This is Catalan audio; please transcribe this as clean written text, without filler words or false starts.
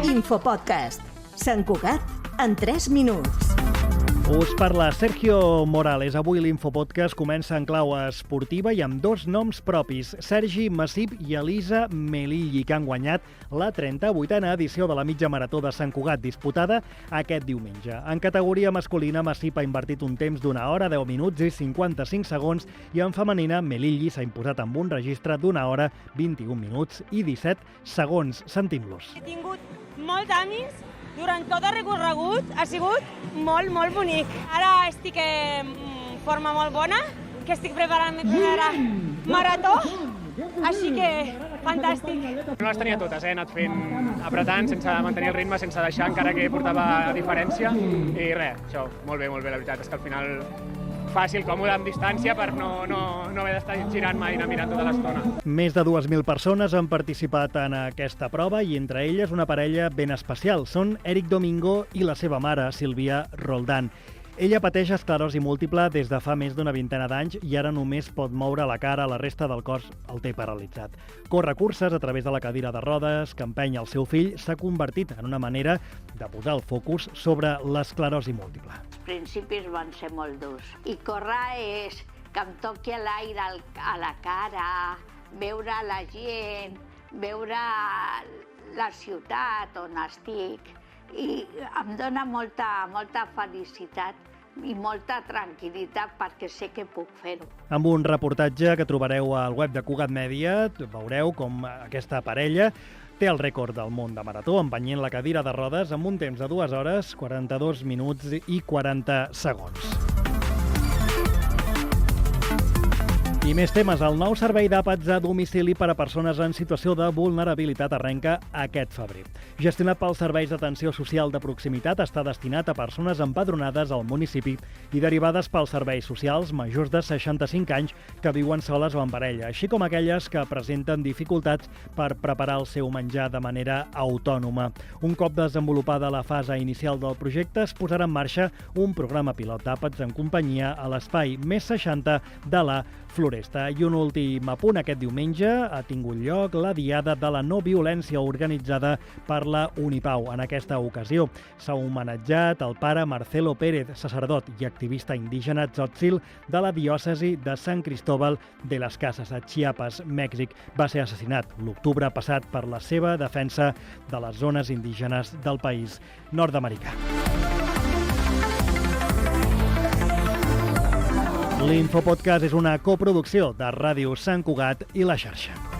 Infopodcast. Sant Cugat en 3 minuts. Us parla Sergio Morales. Avui l'Infopodcast comença en clau esportiva i amb 2 noms propis, Sergi Massip i Elisa Melilli, que han guanyat la 38a edició de la mitja marató de Sant Cugat, disputada aquest diumenge. En categoria masculina, Massip ha invertit un temps d'1 hora, 10 minuts i 55 segons i en femenina, Melilli s'ha imposat amb un registre d'1 hora, 21 minuts i 17 segons. Sentim-los. He tingut molts ànims durant tot el recorregut, ha sigut molt bonic. Ara estic en forma molt bona, que estic preparant la primera marató, així que fantàstic. No les tenia totes, he anat apretant sense mantenir el ritme, sense deixar, encara que portava a diferència, i res, això, molt bé, la veritat és que al final fàcil, còmode, amb distància, per no haver d'estar girant mai i anar mirant tota l'estona. Més de 2.000 persones han participat en aquesta prova i entre elles una parella ben especial. Són Eric Domingo i la seva mare, Sílvia Roldán. Ella pateix esclerosi múltiple des de fa més d'una vintena d'anys i ara només pot moure la cara, la resta del cos el té paralitzat. Corre curses a través de la cadira de rodes que empenya el seu fill, s'ha convertit en una manera de posar el focus sobre l'esclerosi múltiple. Els principis van ser molt durs. I córrer és que em toqui l'aire a la cara, veure la gent, veure la ciutat on estic, i em dona molta felicitat i molta tranquil·litat perquè sé que puc fer-ho. Amb un reportatge que trobareu al web de Cugat Mèdia, veureu com aquesta parella té el rècord del món de marató, empenyent la cadira de rodes amb un temps de 2 hores, 42 minuts i 40 segons. I més temes. El nou servei d'àpats a domicili per a persones en situació de vulnerabilitat arrenca aquest febrer. Gestionat pels serveis d'atenció social de proximitat, està destinat a persones empadronades al municipi i derivades pels serveis socials majors de 65 anys que viuen soles o en parella, així com aquelles que presenten dificultats per preparar el seu menjar de manera autònoma. Un cop desenvolupada la fase inicial del projecte, es posarà en marxa un programa pilot d'àpats en companyia a l'espai Més 60 de la Floresta. I un últim apunt, aquest diumenge ha tingut lloc la Diada de la No Violència organitzada per la Unipau. En aquesta ocasió s'ha homenatjat el pare Marcelo Pérez, sacerdot i activista indígena tzòtzil de la diòcesi de Sant Cristóbal de las Casas, a Chiapas, Mèxic. Va ser assassinat l'octubre passat per la seva defensa de les zones indígenes del país nord-americà. L'Infopodcast és una coproducció de Ràdio Sant Cugat i La Xarxa.